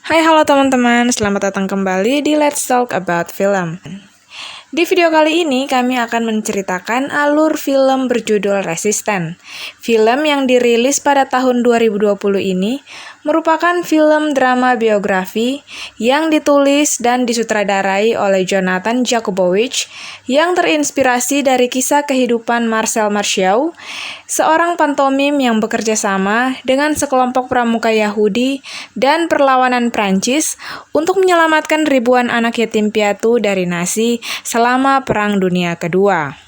Hai halo teman-teman, selamat datang kembali di Let's Talk About Film. Di video kali ini kami akan menceritakan alur film berjudul Resisten. Film yang dirilis pada tahun 2020 ini merupakan film drama biografi yang ditulis dan disutradarai oleh Jonathan Jakubowicz yang terinspirasi dari kisah kehidupan Marcel Marceau, seorang pantomim yang bekerja sama dengan sekelompok pramuka Yahudi dan perlawanan Prancis untuk menyelamatkan ribuan anak yatim piatu dari Nazi selama Perang Dunia Kedua.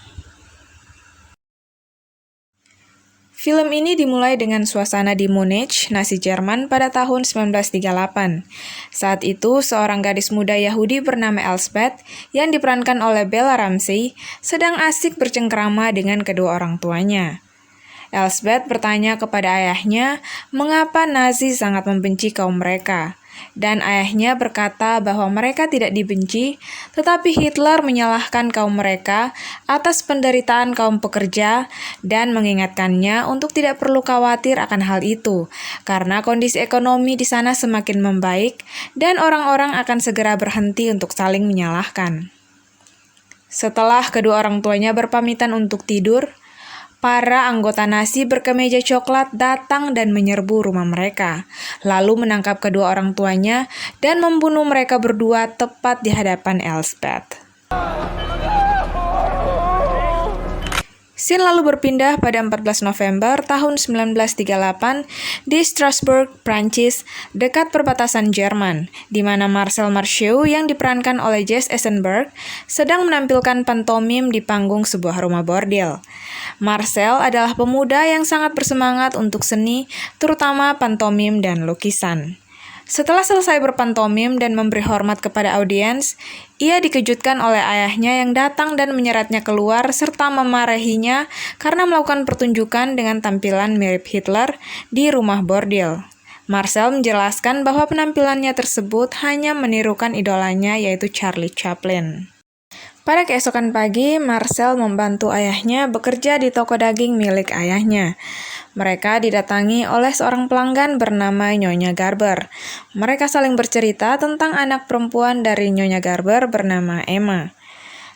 Film ini dimulai dengan suasana di Munich, Nazi Jerman pada tahun 1938. Saat itu, seorang gadis muda Yahudi bernama Elsbeth yang diperankan oleh Bella Ramsey sedang asik bercengkrama dengan kedua orang tuanya. Elsbeth bertanya kepada ayahnya mengapa Nazi sangat membenci kaum mereka. Dan ayahnya berkata bahwa mereka tidak dibenci, tetapi Hitler menyalahkan kaum mereka atas penderitaan kaum pekerja dan mengingatkannya untuk tidak perlu khawatir akan hal itu, karena kondisi ekonomi di sana semakin membaik dan orang-orang akan segera berhenti untuk saling menyalahkan. Setelah kedua orang tuanya berpamitan untuk tidur, para anggota Nazi berkemeja coklat datang dan menyerbu rumah mereka, lalu menangkap kedua orang tuanya dan membunuh mereka berdua tepat di hadapan Elsbeth. Scene lalu berpindah pada 14 November tahun 1938 di Strasbourg, Prancis, dekat perbatasan Jerman, di mana Marcel Marceau yang diperankan oleh Jesse Eisenberg sedang menampilkan pantomim di panggung sebuah rumah bordil. Marcel adalah pemuda yang sangat bersemangat untuk seni, terutama pantomim dan lukisan. Setelah selesai berpantomim dan memberi hormat kepada audiens, ia dikejutkan oleh ayahnya yang datang dan menyeretnya keluar serta memarahinya karena melakukan pertunjukan dengan tampilan mirip Hitler di rumah bordil. Marcel menjelaskan bahwa penampilannya tersebut hanya menirukan idolanya yaitu Charlie Chaplin. Pada keesokan pagi, Marcel membantu ayahnya bekerja di toko daging milik ayahnya. Mereka didatangi oleh seorang pelanggan bernama Nyonya Garber. Mereka saling bercerita tentang anak perempuan dari Nyonya Garber bernama Emma.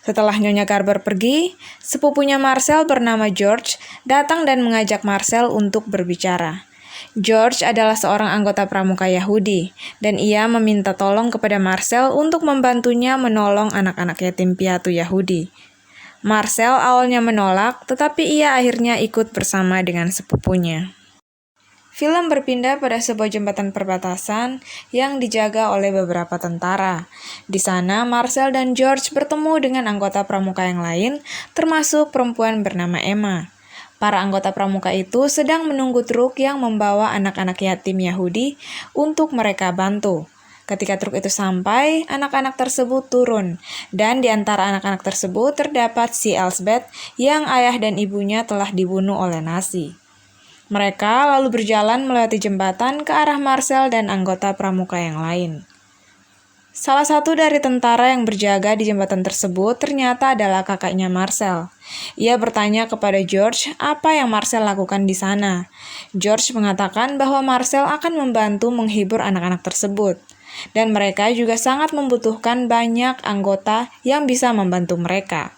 Setelah Nyonya Garber pergi, sepupunya Marcel bernama George datang dan mengajak Marcel untuk berbicara. George adalah seorang anggota pramuka Yahudi, dan ia meminta tolong kepada Marcel untuk membantunya menolong anak-anak yatim piatu Yahudi. Marcel awalnya menolak, tetapi ia akhirnya ikut bersama dengan sepupunya. Film berpindah pada sebuah jembatan perbatasan yang dijaga oleh beberapa tentara. Di sana, Marcel dan George bertemu dengan anggota pramuka yang lain, termasuk perempuan bernama Emma. Para anggota pramuka itu sedang menunggu truk yang membawa anak-anak yatim Yahudi untuk mereka bantu. Ketika truk itu sampai, anak-anak tersebut turun, dan di antara anak-anak tersebut terdapat si Elsbeth yang ayah dan ibunya telah dibunuh oleh Nazi. Mereka lalu berjalan melewati jembatan ke arah Marcel dan anggota pramuka yang lain. Salah satu dari tentara yang berjaga di jembatan tersebut ternyata adalah kakaknya Marcel. Ia bertanya kepada George apa yang Marcel lakukan di sana. George mengatakan bahwa Marcel akan membantu menghibur anak-anak tersebut. Dan mereka juga sangat membutuhkan banyak anggota yang bisa membantu mereka.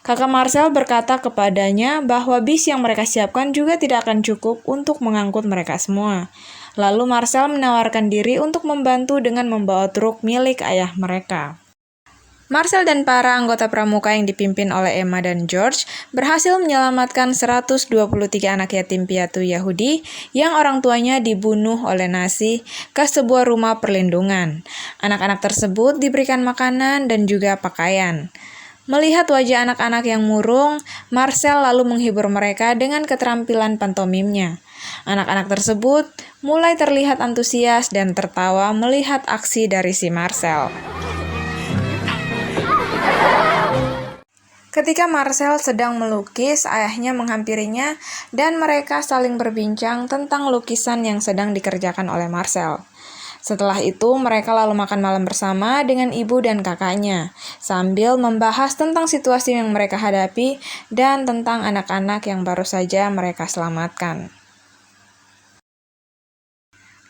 Kakak Marcel berkata kepadanya bahwa bis yang mereka siapkan juga tidak akan cukup untuk mengangkut mereka semua. Lalu Marcel menawarkan diri untuk membantu dengan membawa truk milik ayah mereka. Marcel dan para anggota pramuka yang dipimpin oleh Emma dan George berhasil menyelamatkan 123 anak yatim piatu Yahudi yang orang tuanya dibunuh oleh Nazi ke sebuah rumah perlindungan. Anak-anak tersebut diberikan makanan dan juga pakaian. Melihat wajah anak-anak yang murung, Marcel lalu menghibur mereka dengan keterampilan pantomimnya. Anak-anak tersebut mulai terlihat antusias dan tertawa melihat aksi dari si Marcel. Ketika Marcel sedang melukis, ayahnya menghampirinya dan mereka saling berbincang tentang lukisan yang sedang dikerjakan oleh Marcel. Setelah itu, mereka lalu makan malam bersama dengan ibu dan kakaknya, sambil membahas tentang situasi yang mereka hadapi dan tentang anak-anak yang baru saja mereka selamatkan.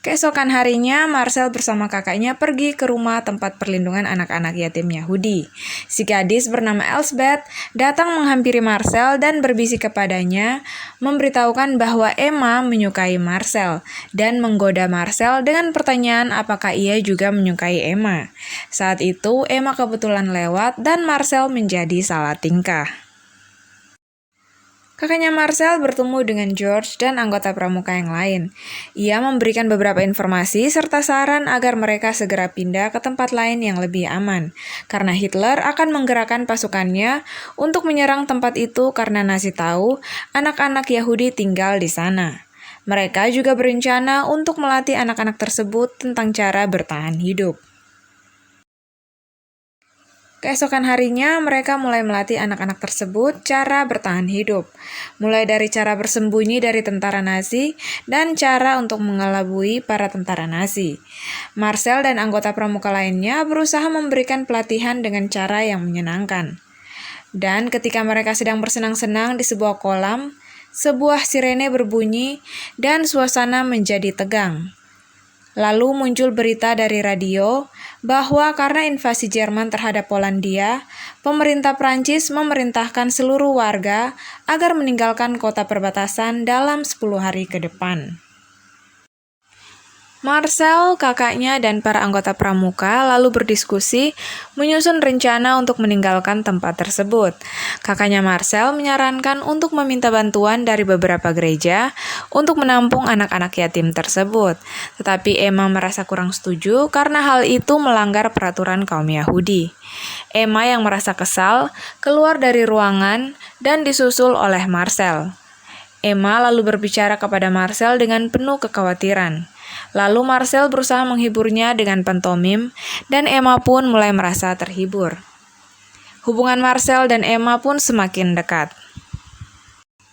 Keesokan harinya, Marcel bersama kakaknya pergi ke rumah tempat perlindungan anak-anak yatim Yahudi. Si gadis bernama Elsbeth datang menghampiri Marcel dan berbisik kepadanya, memberitahukan bahwa Emma menyukai Marcel dan menggoda Marcel dengan pertanyaan apakah ia juga menyukai Emma. Saat itu, Emma kebetulan lewat dan Marcel menjadi salah tingkah. Kakaknya Marcel bertemu dengan George dan anggota pramuka yang lain. Ia memberikan beberapa informasi serta saran agar mereka segera pindah ke tempat lain yang lebih aman, karena Hitler akan menggerakkan pasukannya untuk menyerang tempat itu karena Nazi tahu anak-anak Yahudi tinggal di sana. Mereka juga berencana untuk melatih anak-anak tersebut tentang cara bertahan hidup. Keesokan harinya, mereka mulai melatih anak-anak tersebut cara bertahan hidup, mulai dari cara bersembunyi dari tentara Nazi dan cara untuk mengelabui para tentara Nazi. Marcel dan anggota pramuka lainnya berusaha memberikan pelatihan dengan cara yang menyenangkan. Dan ketika mereka sedang bersenang-senang di sebuah kolam, sebuah sirene berbunyi dan suasana menjadi tegang. Lalu muncul berita dari radio bahwa karena invasi Jerman terhadap Polandia, pemerintah Prancis memerintahkan seluruh warga agar meninggalkan kota perbatasan dalam 10 hari ke depan. Marcel, kakaknya, dan para anggota pramuka lalu berdiskusi menyusun rencana untuk meninggalkan tempat tersebut. Kakaknya Marcel menyarankan untuk meminta bantuan dari beberapa gereja untuk menampung anak-anak yatim tersebut. Tetapi Emma merasa kurang setuju karena hal itu melanggar peraturan kaum Yahudi. Emma yang merasa kesal keluar dari ruangan dan disusul oleh Marcel. Emma lalu berbicara kepada Marcel dengan penuh kekhawatiran. Lalu Marcel berusaha menghiburnya dengan pantomim, dan Emma pun mulai merasa terhibur. Hubungan Marcel dan Emma pun semakin dekat.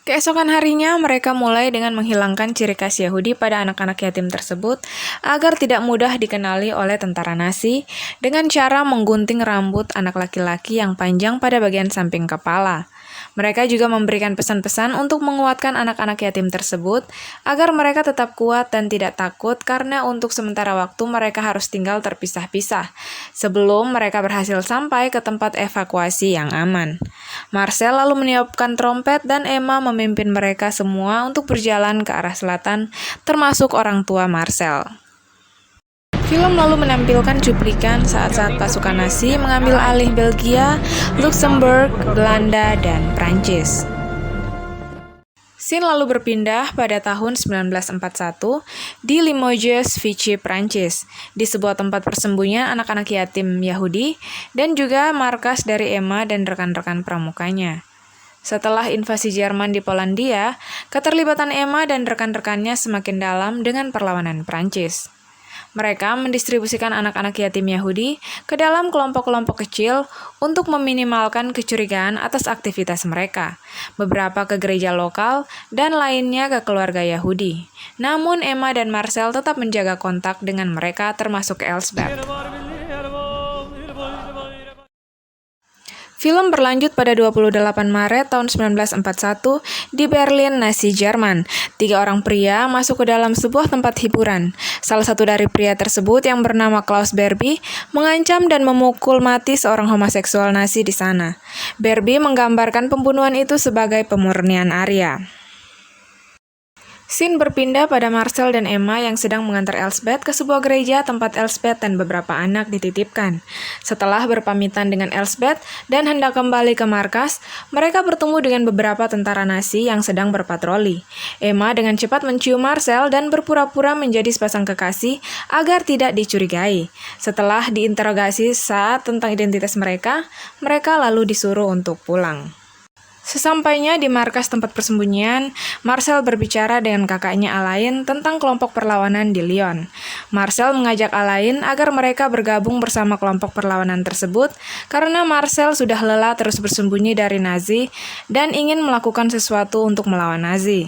Keesokan harinya, mereka mulai dengan menghilangkan ciri khas Yahudi pada anak-anak yatim tersebut agar tidak mudah dikenali oleh tentara Nazi dengan cara menggunting rambut anak laki-laki yang panjang pada bagian samping kepala. Mereka juga memberikan pesan-pesan untuk menguatkan anak-anak yatim tersebut agar mereka tetap kuat dan tidak takut karena untuk sementara waktu mereka harus tinggal terpisah-pisah sebelum mereka berhasil sampai ke tempat evakuasi yang aman. Marcel lalu meniupkan trompet dan Emma memimpin mereka semua untuk berjalan ke arah selatan, termasuk orang tua Marcel. Film lalu menampilkan cuplikan saat-saat pasukan Nazi mengambil alih Belgia, Luxembourg, Belanda, dan Prancis. Scene lalu berpindah pada tahun 1941 di Limoges, Vichy, Prancis, di sebuah tempat persembunyian anak-anak yatim Yahudi dan juga markas dari Emma dan rekan-rekan pramukanya. Setelah invasi Jerman di Polandia, keterlibatan Emma dan rekan-rekannya semakin dalam dengan perlawanan Prancis. Mereka mendistribusikan anak-anak yatim Yahudi ke dalam kelompok-kelompok kecil untuk meminimalkan kecurigaan atas aktivitas mereka, beberapa ke gereja lokal dan lainnya ke keluarga Yahudi. Namun Emma dan Marcel tetap menjaga kontak dengan mereka termasuk Elsbeth. Film berlanjut pada 28 Maret tahun 1941 di Berlin, Nazi Jerman. 3 orang pria masuk ke dalam sebuah tempat hiburan. Salah satu dari pria tersebut yang bernama Klaus Barbie mengancam dan memukul mati seorang homoseksual Nazi di sana. Barbie menggambarkan pembunuhan itu sebagai pemurnian Arya. Scene berpindah pada Marcel dan Emma yang sedang mengantar Elsbeth ke sebuah gereja tempat Elsbeth dan beberapa anak dititipkan. Setelah berpamitan dengan Elsbeth dan hendak kembali ke markas, mereka bertemu dengan beberapa tentara Nazi yang sedang berpatroli. Emma dengan cepat mencium Marcel dan berpura-pura menjadi sepasang kekasih agar tidak dicurigai. Setelah diinterogasi saat tentang identitas mereka, mereka lalu disuruh untuk pulang. Sesampainya di markas tempat persembunyian, Marcel berbicara dengan kakaknya Alain tentang kelompok perlawanan di Lyon. Marcel mengajak Alain agar mereka bergabung bersama kelompok perlawanan tersebut karena Marcel sudah lelah terus bersembunyi dari Nazi dan ingin melakukan sesuatu untuk melawan Nazi.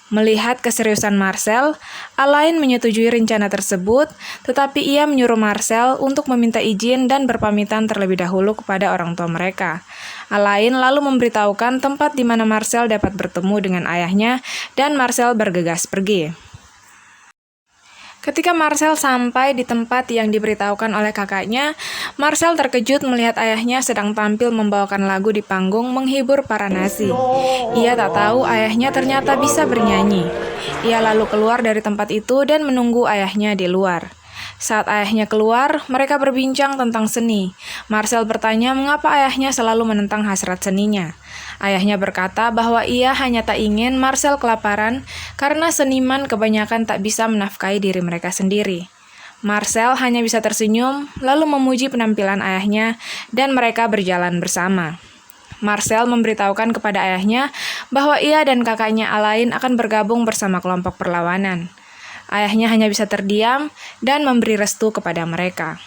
Melihat keseriusan Marcel, Alain menyetujui rencana tersebut, tetapi ia menyuruh Marcel untuk meminta izin dan berpamitan terlebih dahulu kepada orang tua mereka. Alain lalu memberitahukan tempat di mana Marcel dapat bertemu dengan ayahnya, dan Marcel bergegas pergi. Ketika Marcel sampai di tempat yang diberitahukan oleh kakaknya, Marcel terkejut melihat ayahnya sedang tampil membawakan lagu di panggung menghibur para Nazi. Ia tak tahu ayahnya ternyata bisa bernyanyi. Ia lalu keluar dari tempat itu dan menunggu ayahnya di luar. Saat ayahnya keluar, mereka berbincang tentang seni. Marcel bertanya mengapa ayahnya selalu menentang hasrat seninya. Ayahnya berkata bahwa ia hanya tak ingin Marcel kelaparan karena seniman kebanyakan tak bisa menafkahi diri mereka sendiri. Marcel hanya bisa tersenyum, lalu memuji penampilan ayahnya, dan mereka berjalan bersama. Marcel memberitahukan kepada ayahnya bahwa ia dan kakaknya Alain akan bergabung bersama kelompok perlawanan. Ayahnya hanya bisa terdiam dan memberi restu kepada mereka.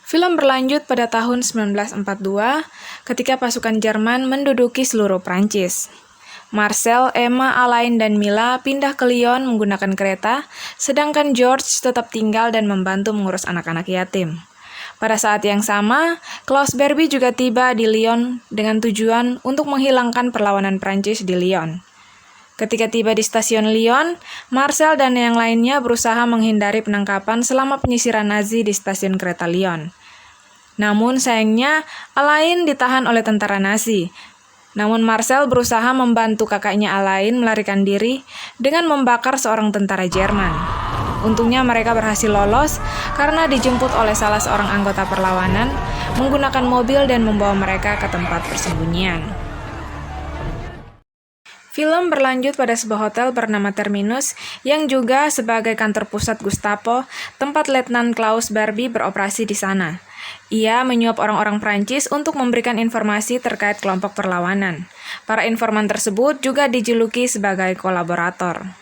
Film berlanjut pada tahun 1942 ketika pasukan Jerman menduduki seluruh Prancis. Marcel, Emma, Alain, dan Mila pindah ke Lyon menggunakan kereta, sedangkan George tetap tinggal dan membantu mengurus anak-anak yatim. Pada saat yang sama, Klaus Barbie juga tiba di Lyon dengan tujuan untuk menghilangkan perlawanan Prancis di Lyon. Ketika tiba di stasiun Lyon, Marcel dan yang lainnya berusaha menghindari penangkapan selama penyisiran Nazi di stasiun kereta Lyon. Namun sayangnya, Alain ditahan oleh tentara Nazi. Namun Marcel berusaha membantu kakaknya Alain melarikan diri dengan membakar seorang tentara Jerman. Untungnya mereka berhasil lolos karena dijemput oleh salah seorang anggota perlawanan menggunakan mobil dan membawa mereka ke tempat persembunyian. Film berlanjut pada sebuah hotel bernama Terminus yang juga sebagai kantor pusat Gestapo, tempat Letnan Klaus Barbie beroperasi di sana. Ia menyuap orang-orang Prancis untuk memberikan informasi terkait kelompok perlawanan. Para informan tersebut juga dijuluki sebagai kolaborator.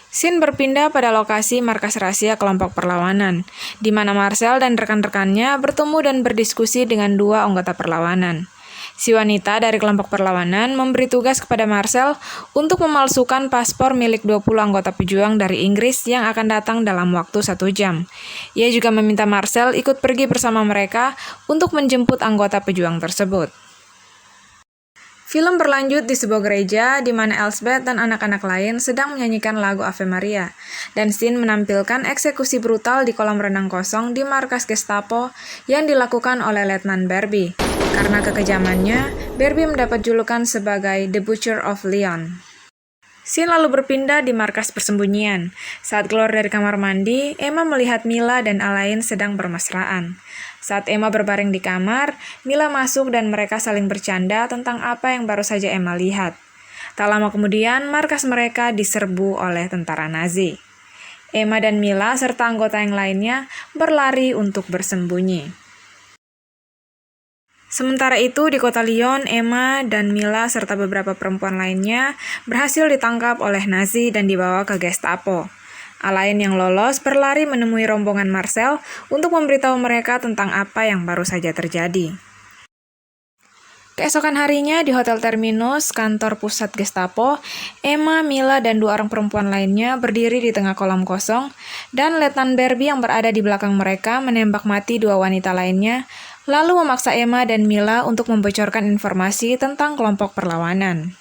Scene berpindah pada lokasi markas rahasia kelompok perlawanan, di mana Marcel dan rekan-rekannya bertemu dan berdiskusi dengan dua anggota perlawanan. Si wanita dari kelompok perlawanan memberi tugas kepada Marcel untuk memalsukan paspor milik 20 anggota pejuang dari Inggris yang akan datang dalam waktu 1 jam. Ia juga meminta Marcel ikut pergi bersama mereka untuk menjemput anggota pejuang tersebut. Film berlanjut di sebuah gereja di mana Elsbeth dan anak-anak lain sedang menyanyikan lagu Ave Maria, dan scene menampilkan eksekusi brutal di kolam renang kosong di markas Gestapo yang dilakukan oleh Letnan Barbie. Karena kekejamannya, Barbie mendapat julukan sebagai The Butcher of Lyon. Scene lalu berpindah di markas persembunyian. Saat keluar dari kamar mandi, Emma melihat Mila dan Alain sedang bermesraan. Saat Emma berbaring di kamar, Mila masuk dan mereka saling bercanda tentang apa yang baru saja Emma lihat. Tak lama kemudian, markas mereka diserbu oleh tentara Nazi. Emma dan Mila serta anggota yang lainnya berlari untuk bersembunyi. Sementara itu, di kota Lyon, Emma dan Mila serta beberapa perempuan lainnya berhasil ditangkap oleh Nazi dan dibawa ke Gestapo. Alain yang lolos berlari menemui rombongan Marcel untuk memberitahu mereka tentang apa yang baru saja terjadi. Keesokan harinya di Hotel Terminus, kantor pusat Gestapo, Emma, Mila, dan 2 orang perempuan lainnya berdiri di tengah kolam kosong, dan Letnan Barbie yang berada di belakang mereka menembak mati 2 wanita lainnya, lalu memaksa Emma dan Mila untuk membocorkan informasi tentang kelompok perlawanan.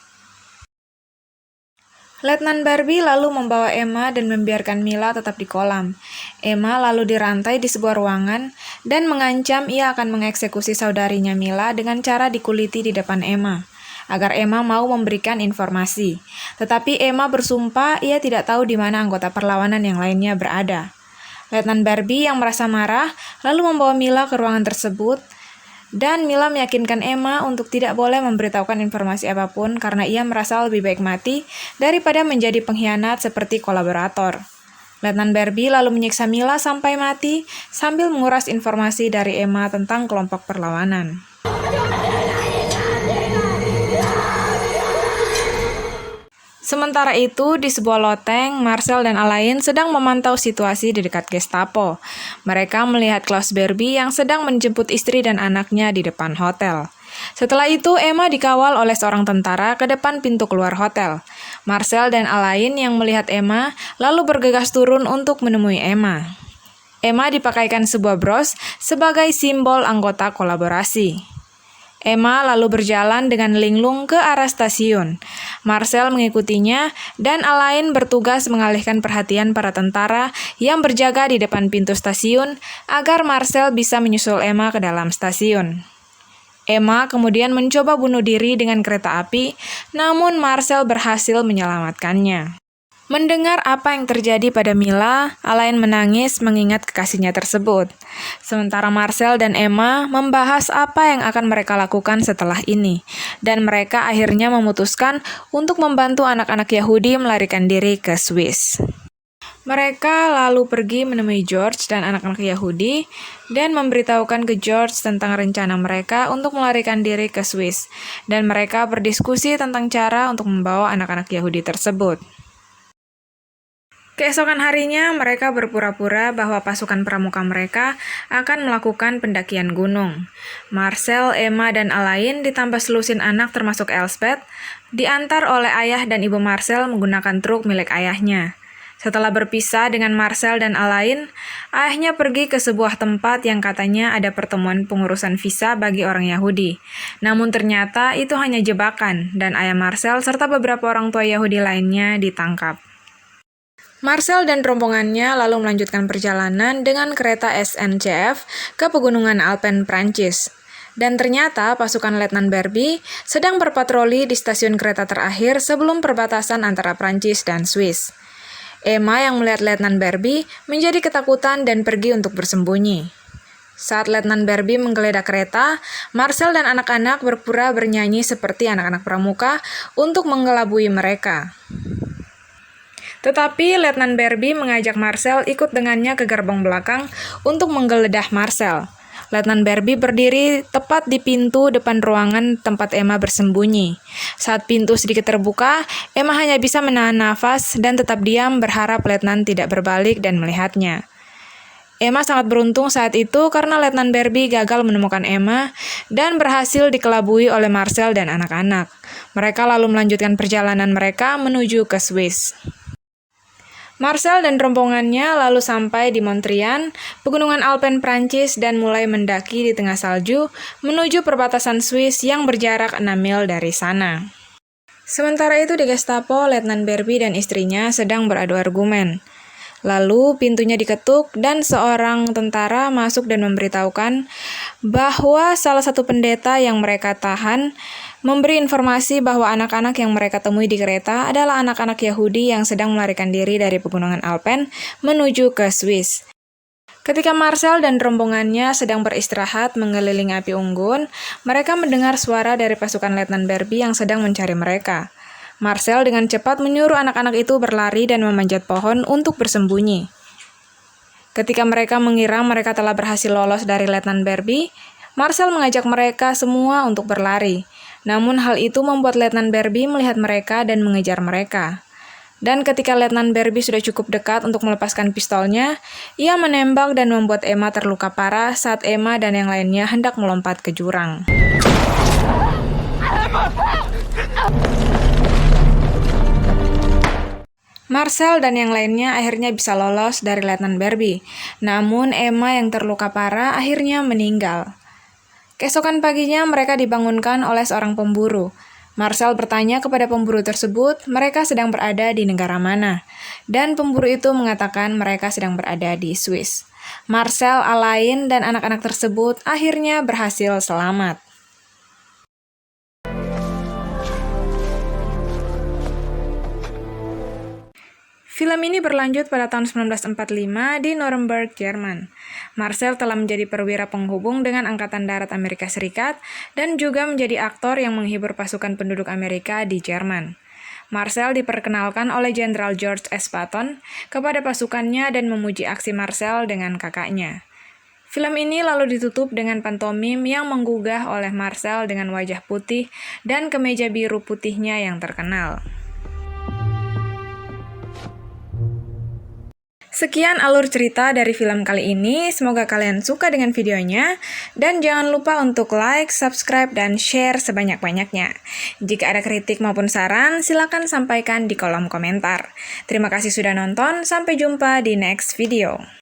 Letnan Barbie lalu membawa Emma dan membiarkan Mila tetap di kolam. Emma lalu dirantai di sebuah ruangan dan mengancam ia akan mengeksekusi saudarinya Mila dengan cara dikuliti di depan Emma, agar Emma mau memberikan informasi. Tetapi Emma bersumpah ia tidak tahu di mana anggota perlawanan yang lainnya berada. Letnan Barbie yang merasa marah lalu membawa Mila ke ruangan tersebut, dan Mila meyakinkan Emma untuk tidak boleh memberitahukan informasi apapun karena ia merasa lebih baik mati daripada menjadi pengkhianat seperti kolaborator. Letnan Barbie lalu menyiksa Mila sampai mati sambil menguras informasi dari Emma tentang kelompok perlawanan. Sementara itu, di sebuah loteng, Marcel dan Alain sedang memantau situasi di dekat Gestapo. Mereka melihat Klaus Barbie yang sedang menjemput istri dan anaknya di depan hotel. Setelah itu, Emma dikawal oleh seorang tentara ke depan pintu keluar hotel. Marcel dan Alain yang melihat Emma lalu bergegas turun untuk menemui Emma. Emma dipakaikan sebuah bros sebagai simbol anggota kolaborasi. Emma lalu berjalan dengan linglung ke arah stasiun. Marcel mengikutinya dan Alain bertugas mengalihkan perhatian para tentara yang berjaga di depan pintu stasiun agar Marcel bisa menyusul Emma ke dalam stasiun. Emma kemudian mencoba bunuh diri dengan kereta api, namun Marcel berhasil menyelamatkannya. Mendengar apa yang terjadi pada Mila, Alain menangis mengingat kekasihnya tersebut. Sementara Marcel dan Emma membahas apa yang akan mereka lakukan setelah ini, dan mereka akhirnya memutuskan untuk membantu anak-anak Yahudi melarikan diri ke Swiss. Mereka lalu pergi menemui George dan anak-anak Yahudi dan memberitahukan ke George tentang rencana mereka untuk melarikan diri ke Swiss, dan mereka berdiskusi tentang cara untuk membawa anak-anak Yahudi tersebut. Keesokan harinya, mereka berpura-pura bahwa pasukan pramuka mereka akan melakukan pendakian gunung. Marcel, Emma, dan Alain ditambah selusin anak termasuk Elspeth, diantar oleh ayah dan ibu Marcel menggunakan truk milik ayahnya. Setelah berpisah dengan Marcel dan Alain, ayahnya pergi ke sebuah tempat yang katanya ada pertemuan pengurusan visa bagi orang Yahudi. Namun ternyata itu hanya jebakan, dan ayah Marcel serta beberapa orang tua Yahudi lainnya ditangkap. Marcel dan rombongannya lalu melanjutkan perjalanan dengan kereta SNCF ke pegunungan Alpen, Prancis. Dan ternyata pasukan Letnan Barbie sedang berpatroli di stasiun kereta terakhir sebelum perbatasan antara Prancis dan Swiss. Emma yang melihat Letnan Barbie menjadi ketakutan dan pergi untuk bersembunyi. Saat Letnan Barbie menggeledah kereta, Marcel dan anak-anak berpura bernyanyi seperti anak-anak pramuka untuk mengelabui mereka. Tetapi Letnan Barbie mengajak Marcel ikut dengannya ke gerbong belakang untuk menggeledah Marcel. Letnan Barbie berdiri tepat di pintu depan ruangan tempat Emma bersembunyi. Saat pintu sedikit terbuka, Emma hanya bisa menahan nafas dan tetap diam berharap Letnan tidak berbalik dan melihatnya. Emma sangat beruntung saat itu karena Letnan Barbie gagal menemukan Emma dan berhasil dikelabui oleh Marcel dan anak-anak. Mereka lalu melanjutkan perjalanan mereka menuju ke Swiss. Marcel dan rombongannya lalu sampai di Montrian, pegunungan Alpen Prancis, dan mulai mendaki di tengah salju menuju perbatasan Swiss yang berjarak 6 mil dari sana. Sementara itu di Gestapo, Letnan Barbie dan istrinya sedang beradu argumen. Lalu pintunya diketuk dan seorang tentara masuk dan memberitahukan bahwa salah satu pendeta yang mereka tahan memberi informasi bahwa anak-anak yang mereka temui di kereta adalah anak-anak Yahudi yang sedang melarikan diri dari pegunungan Alpen menuju ke Swiss. Ketika Marcel dan rombongannya sedang beristirahat mengelilingi api unggun, mereka mendengar suara dari pasukan Letnan Barbie yang sedang mencari mereka. Marcel dengan cepat menyuruh anak-anak itu berlari dan memanjat pohon untuk bersembunyi. Ketika mereka mengira mereka telah berhasil lolos dari Letnan Barbie, Marcel mengajak mereka semua untuk berlari. Namun hal itu membuat Letnan Barbie melihat mereka dan mengejar mereka. Dan ketika Letnan Barbie sudah cukup dekat untuk melepaskan pistolnya, ia menembak dan membuat Emma terluka parah saat Emma dan yang lainnya hendak melompat ke jurang. Marcel dan yang lainnya akhirnya bisa lolos dari Letnan Barbie. Namun Emma yang terluka parah akhirnya meninggal. Keesokan paginya mereka dibangunkan oleh seorang pemburu. Marcel bertanya kepada pemburu tersebut mereka sedang berada di negara mana. Dan pemburu itu mengatakan mereka sedang berada di Swiss. Marcel, Alain, dan anak-anak tersebut akhirnya berhasil selamat. Film ini berlanjut pada tahun 1945 di Nuremberg, Jerman. Marcel telah menjadi perwira penghubung dengan Angkatan Darat Amerika Serikat dan juga menjadi aktor yang menghibur pasukan penduduk Amerika di Jerman. Marcel diperkenalkan oleh Jenderal George S. Patton kepada pasukannya dan memuji aksi Marcel dengan kakaknya. Film ini lalu ditutup dengan pantomim yang menggugah oleh Marcel dengan wajah putih dan kemeja biru putihnya yang terkenal. Sekian alur cerita dari film kali ini, semoga kalian suka dengan videonya, dan jangan lupa untuk like, subscribe, dan share sebanyak-banyaknya. Jika ada kritik maupun saran, silakan sampaikan di kolom komentar. Terima kasih sudah nonton, sampai jumpa di next video.